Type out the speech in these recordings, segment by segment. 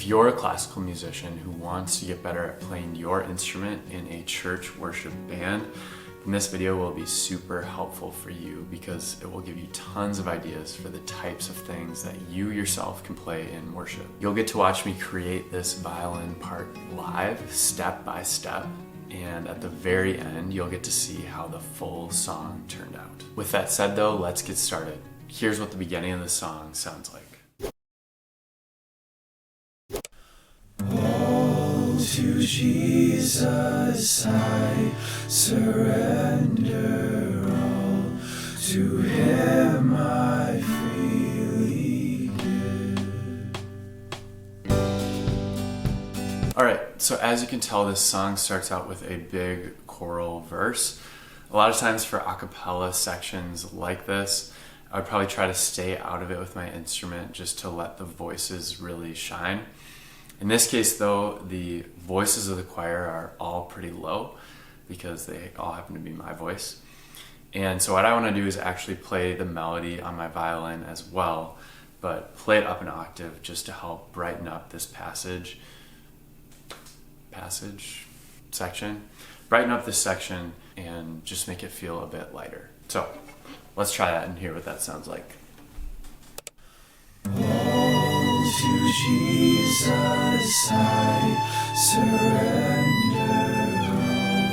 If you're a classical musician who wants to get better at playing your instrument in a church worship band, then this video will be super helpful for you because it will give you tons of ideas for the types of things that you yourself can play in worship. You'll get to watch me create this violin part live, step by step, and at the very end, you'll get to see how the full song turned out. With that said though, let's get started. Here's what the beginning of the song sounds like. All to Jesus I surrender, all to Him I freely give. Alright, so as you can tell, this song starts out with a big choral verse. A lot of times for a cappella sections like this, I would probably try to stay out of it with my instrument just to let the voices really shine. In this case though, the voices of the choir are all pretty low because they all happen to be my voice. And so what I want to do is actually play the melody on my violin as well, but play it up an octave just to help brighten up this section. Brighten up this section and just make it feel a bit lighter. So let's try that and hear what that sounds like. To Jesus I surrender, all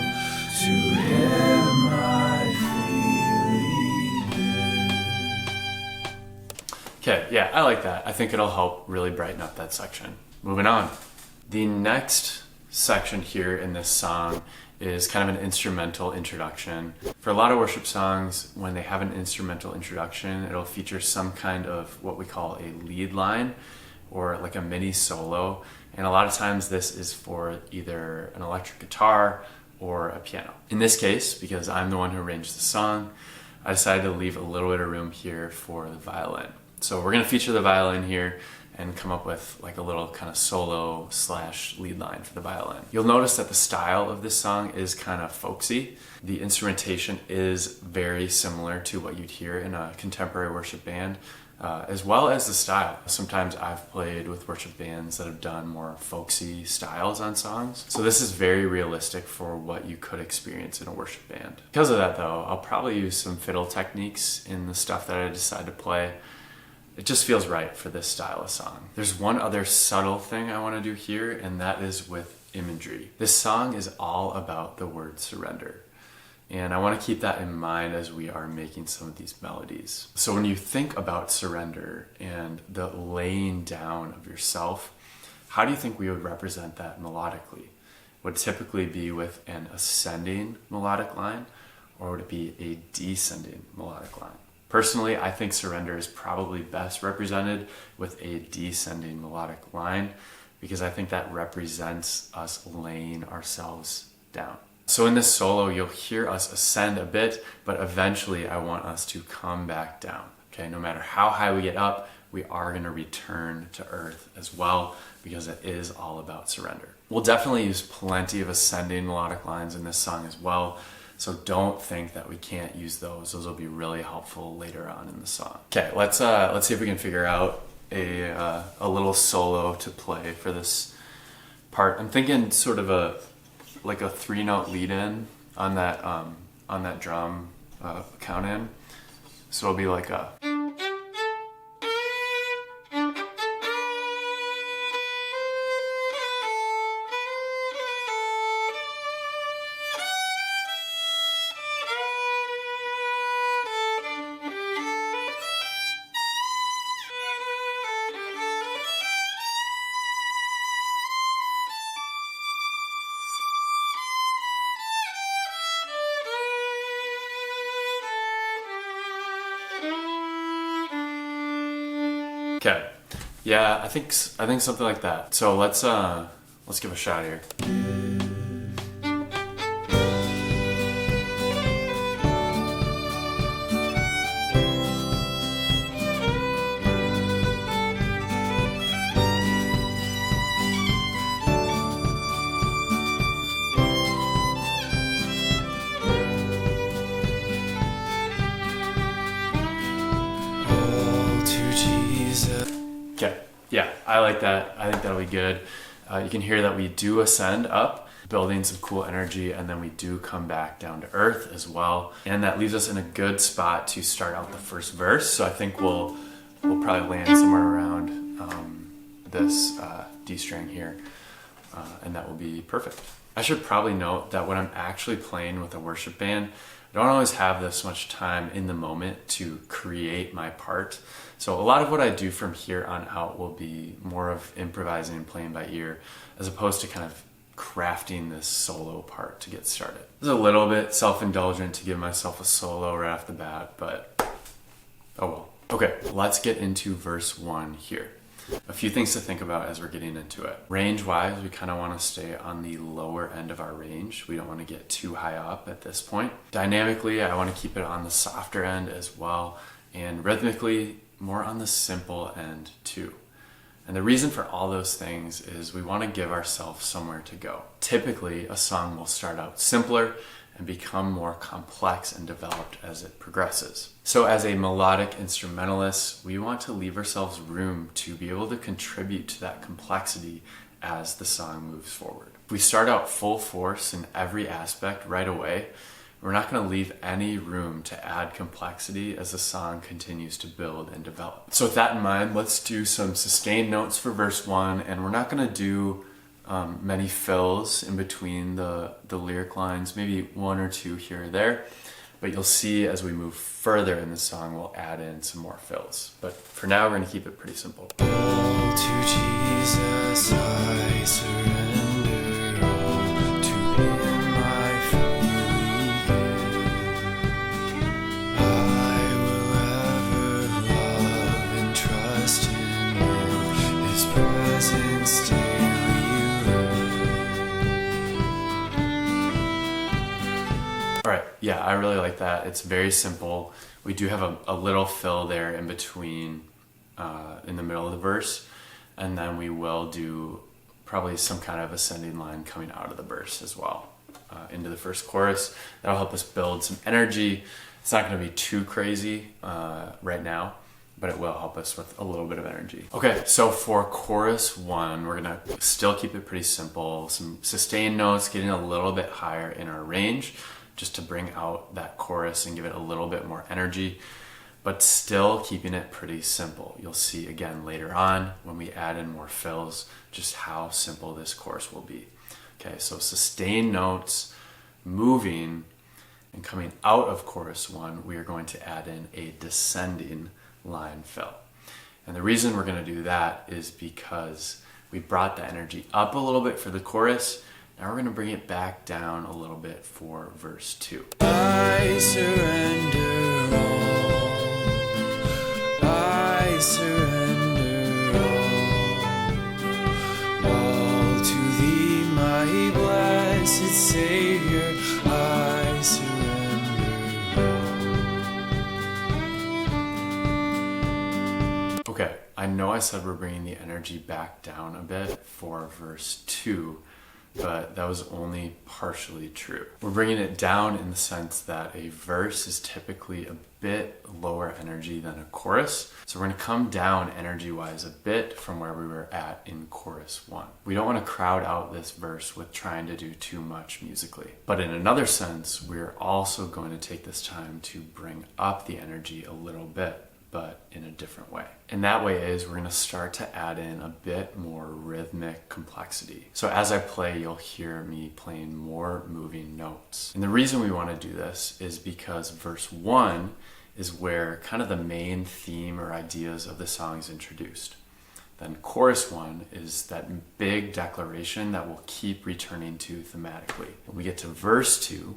to Him I freely give. Okay, yeah, I like that. I think it'll help really brighten up that section. Moving on. The next section here in this song is kind of an instrumental introduction. For a lot of worship songs, when they have an instrumental introduction, it'll feature some kind of what we call a lead line or like a mini solo. And a lot of times this is for either an electric guitar or a piano. In this case, because I'm the one who arranged the song, I decided to leave a little bit of room here for the violin. So we're gonna feature the violin here and come up with like a little kind of solo / lead line for the violin. You'll notice that the style of this song is kind of folksy. The instrumentation is very similar to what you'd hear in a contemporary worship band, as well as the style. Sometimes I've played with worship bands that have done more folksy styles on songs. So this is very realistic for what you could experience in a worship band. Because of that though, I'll probably use some fiddle techniques in the stuff that I decide to play. It just feels right for this style of song. There's one other subtle thing I want to do here, and that is with imagery. This song is all about the word surrender. And I want to keep that in mind as we are making some of these melodies. So when you think about surrender and the laying down of yourself, how do you think we would represent that melodically? Would it typically be with an ascending melodic line, or would it be a descending melodic line? Personally, I think surrender is probably best represented with a descending melodic line because I think that represents us laying ourselves down. So in this solo, you'll hear us ascend a bit, but eventually I want us to come back down. Okay, no matter how high we get up, we are going to return to earth as well because it is all about surrender. We'll definitely use plenty of ascending melodic lines in this song as well. So don't think that we can't use those. Those will be really helpful later on in the song. Okay, let's see if we can figure out a little solo to play for this part. I'm thinking sort of like a 3-note lead in on that drum count in. So it'll be like a. Okay, yeah, I think something like that. So let's give a shot here. Okay, yeah, I like that. I think that'll be good. You can hear that we do ascend up, building some cool energy, and then we do come back down to earth as well. And that leaves us in a good spot to start out the first verse. So I think we'll probably land somewhere around this D string here, and that will be perfect. I should probably note that when I'm actually playing with a worship band, I don't always have this much time in the moment to create my part. So a lot of what I do from here on out will be more of improvising and playing by ear, as opposed to kind of crafting this solo part to get started. It's a little bit self-indulgent to give myself a solo right off the bat, but oh well. Okay, let's get into verse 1 here. A few things to think about as we're getting into it. Range-wise, we kind of want to stay on the lower end of our range. We don't want to get too high up at this point. Dynamically, I want to keep it on the softer end as well, and rhythmically, more on the simple end too. And the reason for all those things is we want to give ourselves somewhere to go. Typically, a song will start out simpler and become more complex and developed as it progresses. So as a melodic instrumentalist, we want to leave ourselves room to be able to contribute to that complexity as the song moves forward. If we start out full force in every aspect right away, we're not going to leave any room to add complexity as the song continues to build and develop. So with that in mind, let's do some sustained notes for verse 1, and we're not going to do many fills in between the lyric lines, maybe one or two here or there, but you'll see as we move further in the song we'll add in some more fills. But for now we're going to keep it pretty simple. All to Jesus I surrender, all to Him I freely give. I will ever love and trust in Him, His presence daily. All right, yeah, I really like that. It's very simple. We do have a little fill there in between, in the middle of the verse, and then we will do probably some kind of ascending line coming out of the verse as well, into the first chorus. That'll help us build some energy. It's not going to be too crazy right now, but it will help us with a little bit of energy. Okay, so for chorus 1, we're going to still keep it pretty simple. Some sustained notes, getting a little bit higher in our range, just to bring out that chorus and give it a little bit more energy, but still keeping it pretty simple. You'll see again later on when we add in more fills just how simple this chorus will be. Okay, so sustained notes, moving, and coming out of chorus 1, we are going to add in a descending line fill. And the reason we're going to do that is because we brought the energy up a little bit for the chorus. Now we're going to bring it back down a little bit for verse 2. I surrender all. I surrender all to Thee, my blessed Savior. I surrender all. Okay, I know I said we're bringing the energy back down a bit for verse 2, but that was only partially true. We're bringing it down in the sense that a verse is typically a bit lower energy than a chorus. So we're going to come down energy-wise a bit from where we were at in chorus 1. We don't want to crowd out this verse with trying to do too much musically. But in another sense, we're also going to take this time to bring up the energy a little bit, but in a different way. And that way is we're going to start to add in a bit more rhythmic complexity. So as I play, you'll hear me playing more moving notes. And the reason we want to do this is because verse 1 is where kind of the main theme or ideas of the song is introduced. Then chorus 1 is that big declaration that we'll keep returning to thematically. When we get to verse 2,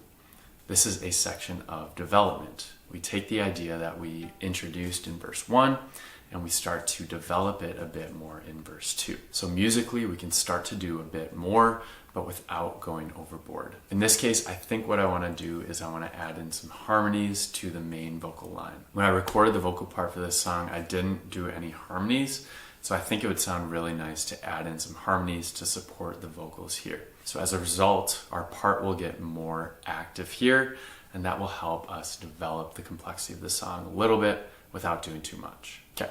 this is a section of development. We take the idea that we introduced in verse 1 and we start to develop it a bit more in verse 2. So musically, we can start to do a bit more, but without going overboard. In this case, I think what I want to do is I want to add in some harmonies to the main vocal line. When I recorded the vocal part for this song, I didn't do any harmonies, so I think it would sound really nice to add in some harmonies to support the vocals here. So as a result, our part will get more active here, and that will help us develop the complexity of the song a little bit without doing too much. Okay,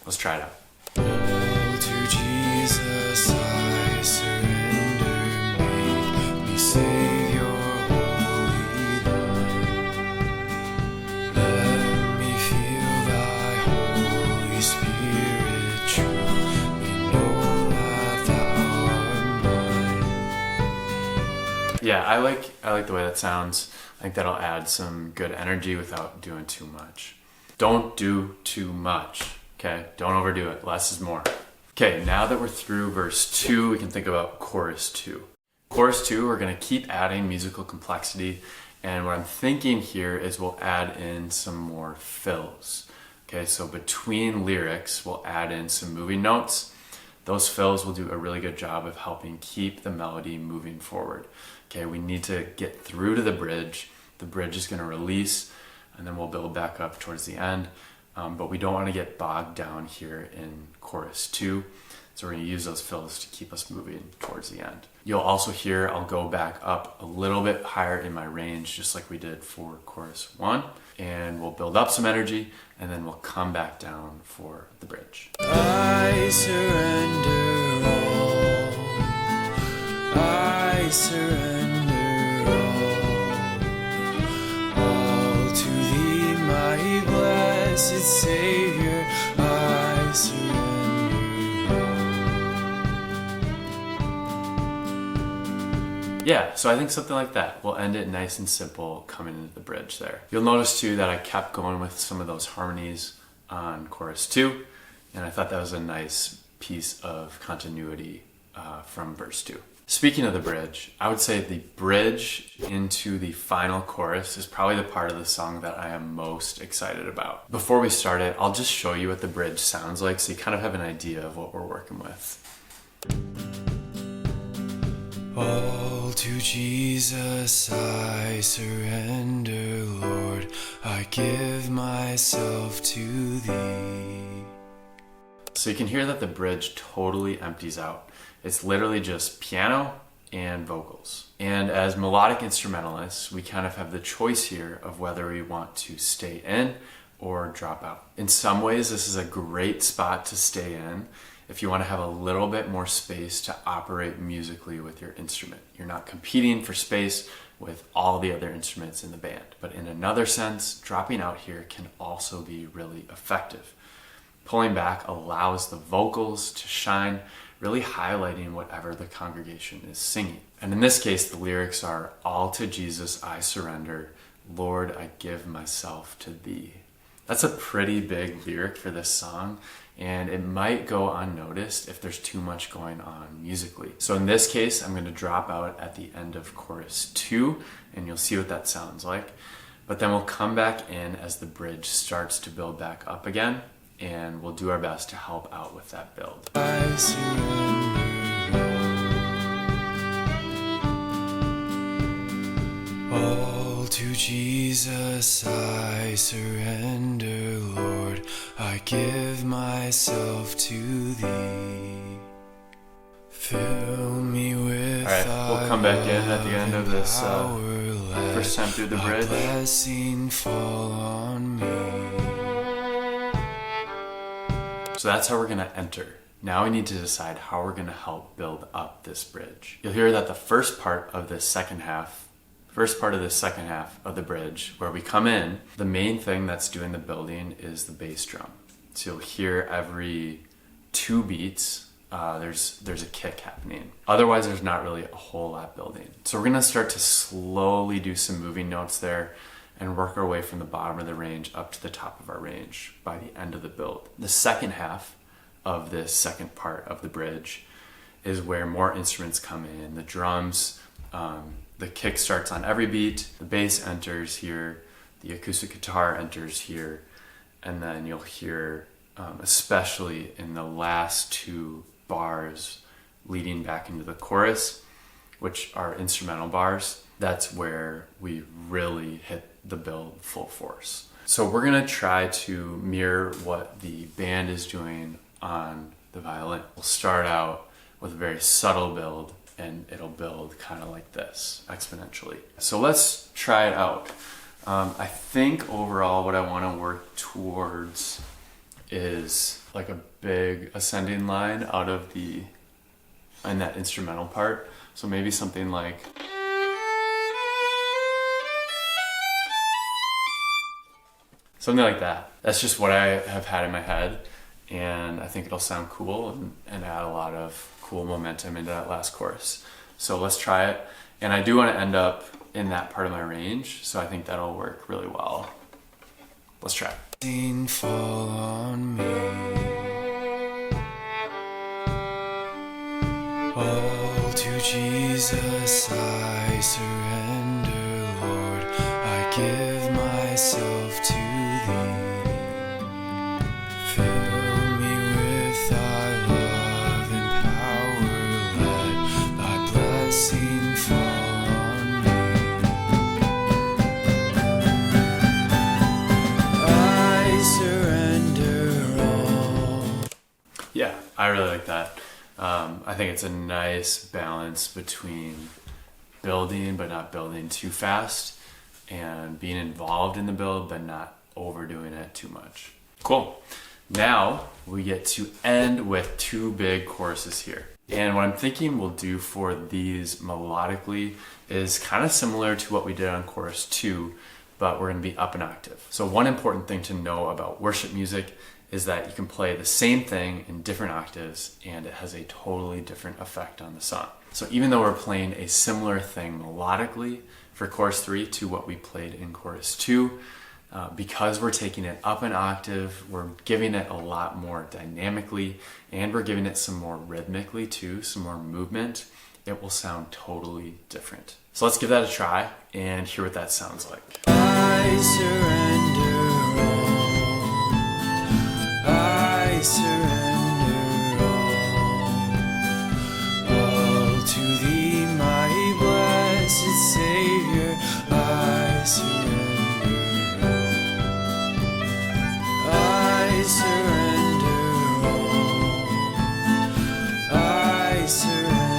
let's try it out. All to Jesus. Jesus, I surrender. Make me Savior, holy thine. Let me feel thy Holy Spirit true. Me know that thou art mine. Yeah, I like the way that sounds. I think that'll add some good energy without doing too much. Don't do too much, okay? Don't overdo it. Less is more. Okay, now that we're through verse 2, we can think about chorus 2. Chorus 2, we're going to keep adding musical complexity, and what I'm thinking here is we'll add in some more fills. Okay, so between lyrics, we'll add in some moving notes. Those fills will do a really good job of helping keep the melody moving forward. Okay, we need to get through to the bridge. The bridge is going to release, and then we'll build back up towards the end. But we don't want to get bogged down here in chorus 2. So we're going to use those fills to keep us moving towards the end. You'll also hear I'll go back up a little bit higher in my range, just like we did for chorus 1. And we'll build up some energy, and then we'll come back down for the bridge. I surrender all. I surrender all to thee, my blessed Savior. I surrender all. Yeah, so I think something like that. We'll end it nice and simple coming into the bridge there. You'll notice too that I kept going with some of those harmonies on chorus 2, and I thought that was a nice piece of continuity from verse 2. Speaking of the bridge, I would say the bridge into the final chorus is probably the part of the song that I am most excited about. Before we start it, I'll just show you what the bridge sounds like so you kind of have an idea of what we're working with. All to Jesus I surrender, Lord. I give myself to thee. So you can hear that the bridge totally empties out. It's literally just piano and vocals. And as melodic instrumentalists, we kind of have the choice here of whether we want to stay in or drop out. In some ways, this is a great spot to stay in if you want to have a little bit more space to operate musically with your instrument. You're not competing for space with all the other instruments in the band. But in another sense, dropping out here can also be really effective. Pulling back allows the vocals to shine, really highlighting whatever the congregation is singing. And in this case, the lyrics are, all to Jesus I surrender, Lord, I give myself to thee. That's a pretty big lyric for this song, and it might go unnoticed if there's too much going on musically. So in this case, I'm going to drop out at the end of chorus 2, and you'll see what that sounds like. But then we'll come back in as the bridge starts to build back up again, and we'll do our best to help out with that build. I surrender all to Jesus I surrender, Lord. I give myself to thee. Fill me with All right, we'll come back in at the end of this first time through the bridge. Blessing fall on me. So that's how we're going to enter. Now we need to decide how we're going to help build up this bridge. You'll hear that the first part of this second half of the bridge, where we come in, the main thing that's doing the building is the bass drum. So you'll hear every 2 beats, there's a kick happening. Otherwise, there's not really a whole lot building. So we're going to start to slowly do some moving notes there and work our way from the bottom of the range up to the top of our range by the end of the build. The second half of this second part of the bridge is where more instruments come in. The drums, the kick starts on every beat, the bass enters here, the acoustic guitar enters here, and then you'll hear, especially in the last 2 bars leading back into the chorus, which are instrumental bars, that's where we really hit the build full force. So we're gonna try to mirror what the band is doing on the violin. We'll start out with a very subtle build, and it'll build kind of like this, exponentially. So let's try it out. I think overall what I want to work towards is like a big ascending line out of in that instrumental part. So maybe something like, something like that. That's just what I have had in my head, and I think it'll sound cool and add a lot of cool momentum into that last chorus. So let's try it. And I do want to end up in that part of my range, so I think that'll work really well. Let's try it. Fall on me. All to Jesus I surrender, Lord. I give myself to thee. Fill me with thy love and power. Let thy blessing fall on me. I surrender all. Yeah, I really like that. I think it's a nice balance between building but not building too fast, and being involved in the build but not overdoing it too much. Cool. Now we get to end with two big choruses here. And what I'm thinking we'll do for these melodically is kind of similar to what we did on chorus 2, but we're going to be up an octave. So one important thing to know about worship music is that you can play the same thing in different octaves and it has a totally different effect on the song. So even though we're playing a similar thing melodically for chorus 3 to what we played in chorus 2, because we're taking it up an octave, we're giving it a lot more dynamically, and we're giving it some more rhythmically too, some more movement, it will sound totally different. So let's give that a try and hear what that sounds like. I surrender all. I surrender all to thee, my blessed Savior. I surrender all. I surrender all. I surrender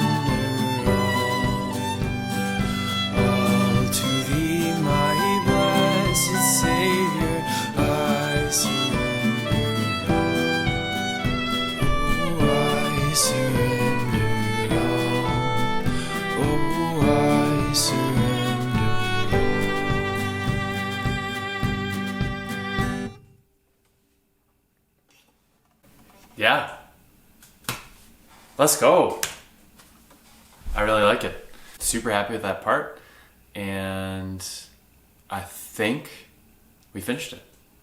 all to thee, my blessed Savior. I surrender. I surrender all. Oh, I surrender. Yeah. Let's go. I really like it. Super happy with that part. And I think we finished it.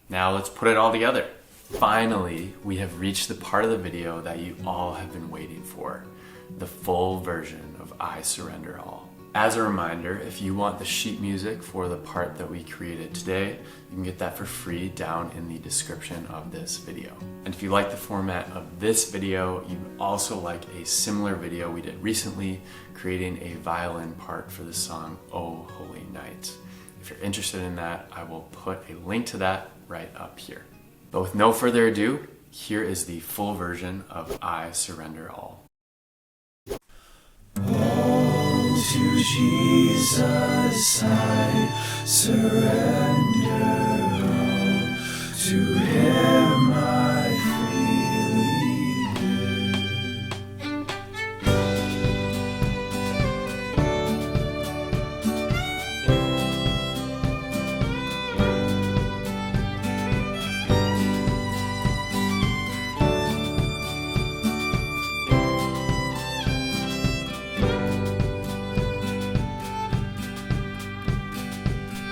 Now let's put it all together. Finally, we have reached the part of the video that you all have been waiting for, the full version of I Surrender All. As a reminder, if you want the sheet music for the part that we created today, you can get that for free down in the description of this video. And if you like the format of this video, you'd also like a similar video we did recently, creating a violin part for the song Oh Holy Night. If you're interested in that, I will put a link to that right up here. But with no further ado, here is the full version of I Surrender All. All to Jesus I surrender all. To Him I freely give.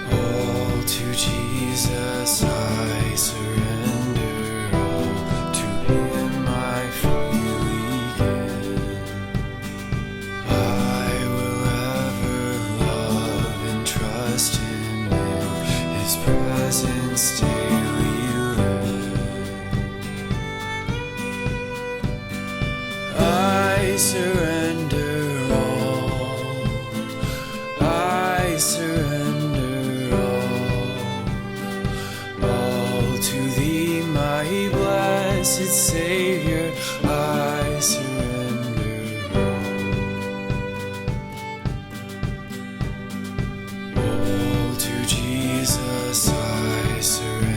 All to Jesus I surrender all. To Him I freely give. I will ever love and trust in Him, His presence daily live. I surrender all. I surrender all to thee, my blessed Savior. I surrender all to Jesus. I surrender.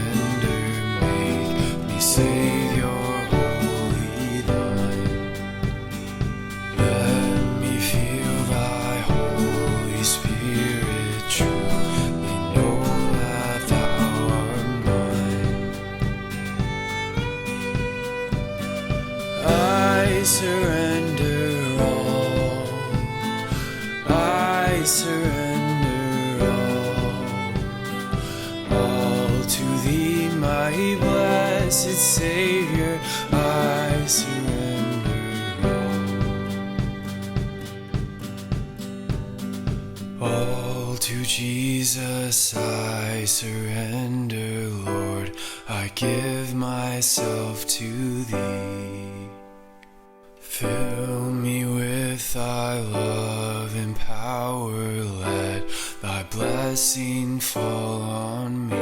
I surrender all to thee, my blessed Savior. I surrender all to Jesus. I surrender, Lord. I give myself to thee. Fill me with thy love and power, let thy blessing fall on me.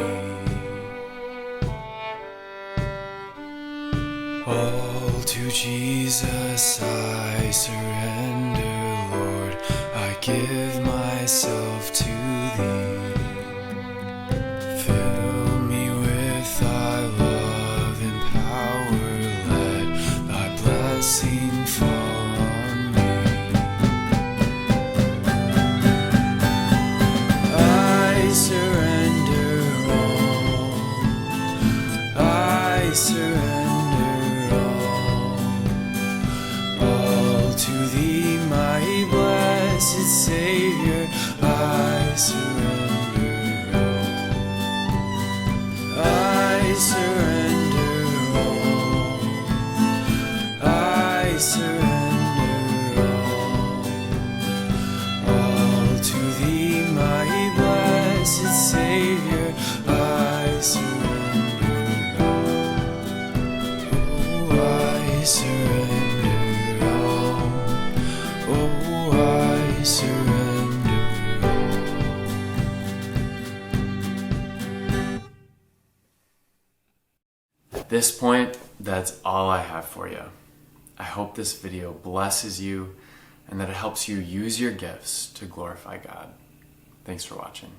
All to Jesus I surrender, Lord, I give myself to thee. Fill me with thy love and power, let thy blessing fall on me. I surrender all, I surrender all to thee, my blessed Savior. I surrender all, I surrender all, I surrender all to thee, my blessed Savior. I surrender all, oh, I surrender all, oh, I surrender all. At this point, that's all I have for you. I hope this video blesses you and that it helps you use your gifts to glorify God. Thanks for watching.